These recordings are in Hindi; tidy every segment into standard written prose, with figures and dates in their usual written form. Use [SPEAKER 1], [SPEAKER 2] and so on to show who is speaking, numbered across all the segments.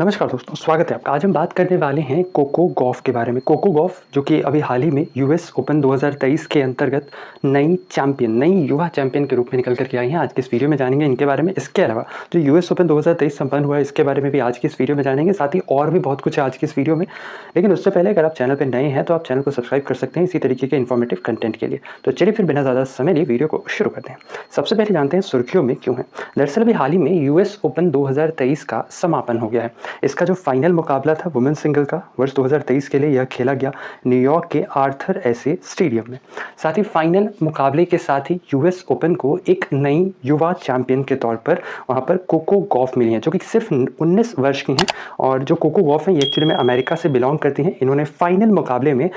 [SPEAKER 1] नमस्कार दोस्तों, स्वागत है आपका। आज हम बात करने वाले हैं कोको गॉफ के बारे में। कोको गॉफ जो कि अभी हाल ही में यूएस ओपन 2023 के अंतर्गत नई युवा चैंपियन के रूप में निकल कर के आई हैं। आज की इस वीडियो में जानेंगे इनके बारे में। इसके अलावा जो यूएस ओपन 2023 संपन्न हुआ है, इसके बारे में भी आज की इस वीडियो में जानेंगे। साथ ही और भी बहुत कुछ है आज की इस वीडियो में। लेकिन उससे पहले अगर आप चैनल पर नए हैं तो आप चैनल को सब्सक्राइब कर सकते हैं इसी तरीके के इन्फॉर्मेटिव कंटेंट के लिए। तो चलिए फिर बिना ज़्यादा समय लिए वीडियो को शुरू करते हैं। सबसे पहले जानते हैं सुर्खियों में क्यों है। दरअसल अभी हाल ही में यूएस ओपन 2023 का समापन हो गया है। इसका जो फाइनल मुकाबला था वुमेन सिंगल का वर्ष 2023 के लिए यह खेला गया न्यूयॉर्क के आर्थर एसे स्टेडियम में। साथ ही फाइनल मुकाबले के साथ ही यूएस ओपन को एक नई युवा चैंपियन के तौर पर वहां पर कोको गॉफ मिली है, जो कि सिर्फ 19 वर्ष की हैं। और जो कोको गॉफ है ये एक्चुअली में अमेरिका से बिलोंग करती हैं। इन्होंने फाइनल मुकाबले में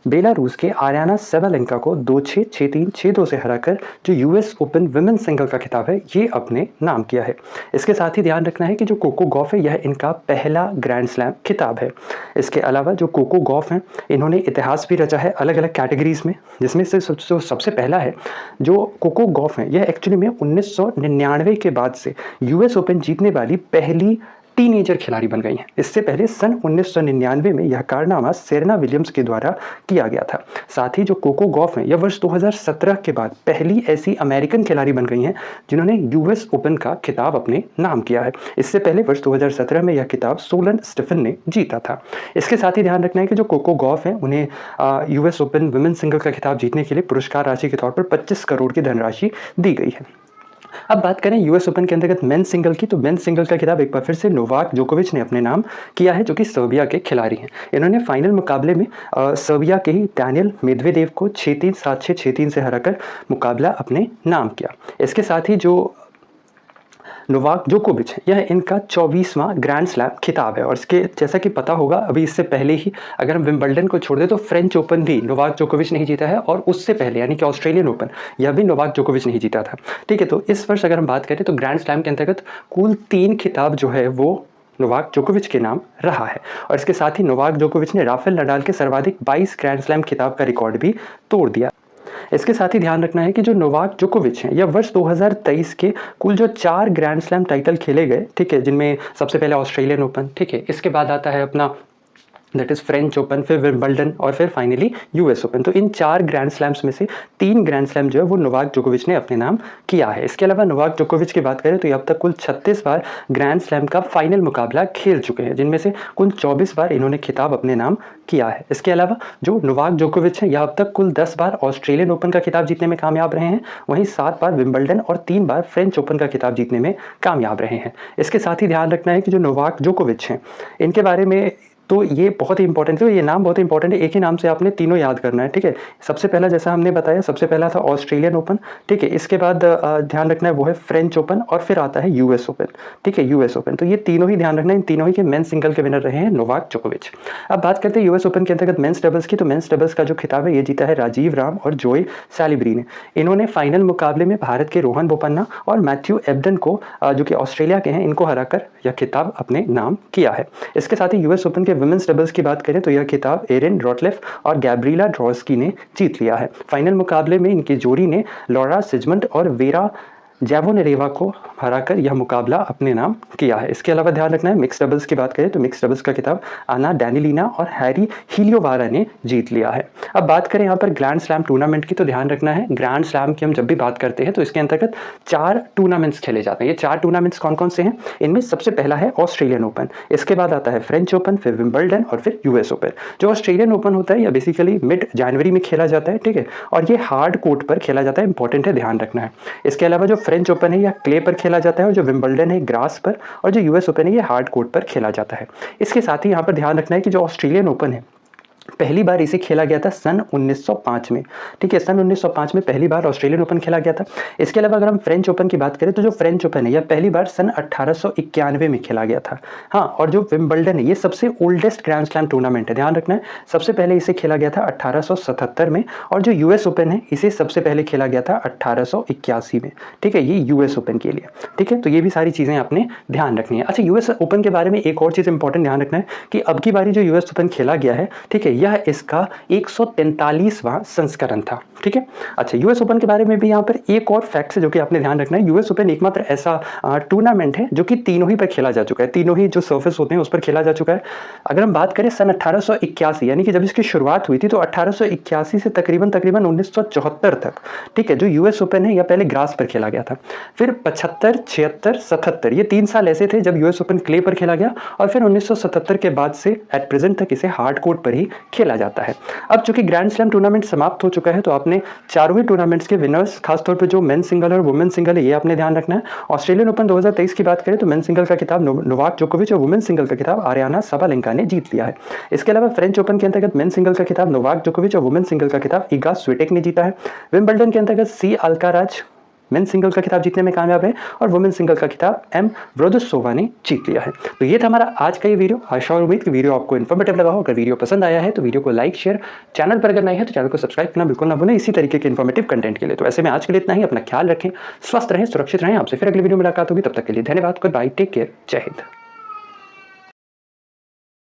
[SPEAKER 1] बेलारूस के आर्याना सेबालेंका को 2-6, 6-3, 6-2 से हराकर जो यूएस ओपन विमेन सिंगल का खिताब है ये अपने नाम किया है। इसके साथ ही ध्यान रखना है कि जो कोको गॉफ है यह इनका पहला ग्रैंड स्लैम खिताब है। इसके अलावा जो कोको गॉफ हैं इन्होंने इतिहास भी रचा है अलग अलग कैटेगरीज में, जिसमें से सबसे पहला है जो कोको गॉफ है यह एक्चुअली में 1999 के बाद से यूएस ओपन जीतने वाली पहली टीनेजर खिलाड़ी बन गई हैं। इससे पहले सन 1999 में यह कारनामा सेरेना विलियम्स के द्वारा किया गया था। साथ ही जो कोको गॉफ हैं यह वर्ष 2017 के बाद पहली ऐसी अमेरिकन खिलाड़ी बन गई हैं जिन्होंने यूएस ओपन का खिताब अपने नाम किया है। इससे पहले वर्ष 2017 में यह खिताब सोलन स्टीफन ने जीता था। इसके साथ ही ध्यान रखना है कि जो कोको गॉफ हैं उन्हें यूएस ओपन वुमेन सिंगल का खिताब जीतने के लिए पुरस्कार राशि के तौर पर 25 करोड़ की धनराशि दी गई है। अब बात करें यूएस ओपन के अंतर्गत मेन सिंगल की, तो मेन सिंगल का खिताब एक बार फिर से नोवाक जोकोविच ने अपने नाम किया है, जो कि सर्बिया के खिलाड़ी हैं। इन्होंने फाइनल मुकाबले में सर्बिया के ही डैनियल मेदवेदेव को 6-3, 7-6, 6-3 से हराकर मुकाबला अपने नाम किया। इसके साथ ही जो नोवाक जोकोविच है यह इनका 24वां ग्रैंड स्लैम खिताब है। और इसके जैसा कि पता होगा अभी इससे पहले ही अगर हम विंबलडन को छोड़ दें तो फ्रेंच ओपन भी नोवाक जोकोविच नहीं जीता है, और उससे पहले यानी कि ऑस्ट्रेलियन ओपन यह भी नोवाक जोकोविच नहीं जीता था। ठीक है, तो इस वर्ष अगर हम बात करें तो ग्रैंड स्लैम के अंतर्गत कुल 3 खिताब जो है वो नोवाक जोकोविच के नाम रहा है। और इसके साथ ही नोवाक जोकोविच ने राफेल नडाल के सर्वाधिक 22 ग्रैंड स्लैम खिताब का रिकॉर्ड भी तोड़ दिया। इसके साथ ही ध्यान रखना है कि जो नोवाक जोकोविच हैं यह वर्ष 2023 के कुल जो 4 ग्रैंड स्लैम टाइटल खेले गए, ठीक है, जिनमें सबसे पहले ऑस्ट्रेलियन ओपन, ठीक है, इसके बाद आता है अपना दैट इज़ फ्रेंच ओपन, फिर विंबलडन और फिर फाइनली यूएस ओपन। तो इन 4 ग्रैंड स्लैम्स में से 3 ग्रैंड स्लैम जो है वो नोवाक जोकोविच ने अपने नाम किया है। इसके अलावा नोवाक जोकोविच की बात करें तो ये अब तक कुल 36 बार ग्रैंड स्लैम का फाइनल मुकाबला खेल चुके हैं, जिनमें से कुल 24 बार इन्होंने खिताब अपने नाम किया है। इसके अलावा जो नोवाक जोकोविच हैं यह अब तक कुल 10 बार ऑस्ट्रेलियन ओपन का खिताब जीतने में कामयाब रहे हैं, वहीं 7 बार विंबलडन और 3 बार फ्रेंच ओपन का खिताब जीतने में कामयाब रहे हैं। इसके साथ ही ध्यान रखना है कि जो नोवाक जोकोविच हैं इनके बारे में तो ये बहुत ही इंपॉर्टेंट है, ये नाम बहुत इंपॉर्टेंट है। एक ही नाम से आपने तीनों याद करना है, ठीक है। सबसे पहला जैसा हमने बताया, सबसे पहला था ऑस्ट्रेलियन ओपन, ठीक है। इसके बाद ध्यान रखना है वो है फ्रेंच ओपन, और फिर आता है यूएस ओपन, ठीक है, यूएस ओपन। तो ये तीनों ही ध्यान रखना है, इन तीनों ही के मेंस सिंगल के विनर रहे हैं नोवाक जोकोविच। अब बात करते हैं यूएस ओपन के अंतर्गत मेंस डबल्स की। तो मेंस डबल्स का जो खिताब है ये जीता है राजीव राम और जोई सैलिब्री ने। इन्होंने फाइनल मुकाबले में भारत के रोहन बोपन्ना और मैथ्यू एबडन को, जो कि ऑस्ट्रेलिया के हैं, इनको हराकर यह खिताब अपने नाम किया है। इसके साथ ही यूएस ओपन के वुमेन्स डबल्स की बात करें तो यह खिताब एरिन रॉटलेफ और गैब्रिएला ड्रॉस्की ने जीत लिया है। फाइनल मुकाबले में इनकी जोड़ी ने लॉरा सिजमंड और वेरा जैवोनेरेवा को हराकर यह मुकाबला अपने नाम किया है। इसके अलावा ध्यान रखना है मिक्स डबल्स की बात करें तो मिक्स डबल्स का खिताब आना डैनिलीना और हैरी हीलियोवारा ने जीत लिया है। अब बात करें यहाँ पर ग्रैंड स्लैम टूर्नामेंट की, तो ध्यान रखना है ग्रैंड स्लैम की हम जब भी बात करते हैं तो इसके अंतर्गत 4 टूर्नामेंट्स खेले जाते हैं। ये 4 टूर्नामेंट्स कौन कौन से हैं? इनमें सबसे पहला है ऑस्ट्रेलियन ओपन, इसके बाद आता है फ्रेंच ओपन, फिर विंबलडन और फिर यूएस ओपन। जो ऑस्ट्रेलियन ओपन होता है यह बेसिकली मिड जनवरी में खेला जाता है, ठीक है, और ये हार्ड कोर्ट पर खेला जाता है, इंपॉर्टेंट है, ध्यान रखना है। इसके अलावा जो फ्रेंच ओपन है यह क्ले पर खेला जाता है, और जो विंबलडन है ग्रास पर, और जो यूएस ओपन है ये हार्ड कोर्ट पर खेला जाता है। इसके साथ ही यहाँ पर ध्यान रखना है कि जो ऑस्ट्रेलियन ओपन है पहली बार इसे खेला गया था सन 1905 में, ठीक है, सन 1905 में पहली बार ऑस्ट्रेलियन ओपन खेला गया था। इसके अलावा अगर हम फ्रेंच ओपन की बात करें तो जो फ्रेंच ओपन है यह पहली बार सन 1891 में खेला गया था। हाँ, और जो विंबलडन है ये सबसे ओल्डेस्ट ग्रैंड स्लैम टूर्नामेंट है, ध्यान रखना है, सबसे पहले इसे खेला गया था 1877 में, और जो यूएस ओपन है इसे सबसे पहले खेला गया था 1881 में, ठीक है, ये यूएस ओपन के लिए, ठीक है। तो ये भी सारी चीज़ें आपने ध्यान रखनी है। अच्छा, यूएस ओपन के बारे में एक और चीज़ इंपॉर्टेंट ध्यान रखना है कि अब की बारी जो यूएस ओपन खेला गया है, ठीक है, यह यह इसका 143वां संस्करण था। ठीक है। अच्छा, यूएस ओपन के बारे में भी यहाँ पर एक और फैक्ट है जो कि आपने ध्यान रखना है। यूएस ओपन एकमात्र ऐसा टूर्नामेंट है जो कि तीनों ही पर खेला जा चुका है, तीनों ही जो सर्फेस होते हैं उस पर खेला जा चुका है। अगर हम बात करें सन 1881 यानी कि जब इसकी शुरुआत हुई थी, तो 1881 से तकरीबन 1974 तक, ठीक है, जो यूएस ओपन है यह पहले ग्रास पर खेला गया था। फिर 75, 76, 77 ये 3 साल ऐसे थे जब यूएस ओपन क्ले पर खेला गया, और फिर 1977 के बाद से एट प्रेजेंट तक इसे हार्ड कोर्ट पर ही खेला जाता है। अब चूंकि ग्रैंड स्लैम टूर्नामेंट समाप्त हो चुका है, तो आपने चारों ही टूर्नामेंट्स के विनर्स, खासतौर पर जो मेन सिंगल और वुमेन सिंगल है, ये आपने ध्यान रखना है। ऑस्ट्रेलियन ओपन 2023 की बात करें तो मेन सिंगल का खिताब नोवाक जोकोविच और वुमेन सिंगल का खिताब आरियाना साबालेंका ने जीत लिया है। इसके अलावा फ्रेंच ओपन के अंतर्गत मेन सिंगल का खिताब नोवाक जोकोविच और वुमेन सिंगल का खिताब इगा स्विटेक ने जीता है। विंबलडन के अंतर्गत सी अल्काराज मेन सिंगल का खिताब जीतने में कामयाब है, और वुमेन सिंगल का खिताब एम व्रोदोसोवा ने जीत लिया है। तो ये था हमारा आज का ये वीडियो। आशा और उम्मीद कि वीडियो आपको इन्फॉर्मेटिव लगा हो। अगर वीडियो पसंद आया है तो वीडियो को लाइक, शेयर, चैनल पर अगर नए हैं तो चैनल को सब्सक्राइब करना बिल्कुल ना भूलें इसी तरीके के इन्फॉर्मेटिव कंटेंट के लिए। तो ऐसे में आज के लिए इतना ही। अपना ख्याल रखें, स्वस्थ रहें, सुरक्षित रहें। आपसे फिर अगली वीडियो मुलाकात होगी, तब तक के लिए धन्यवाद। गुड बाय, टेक केयर, जय हिंद।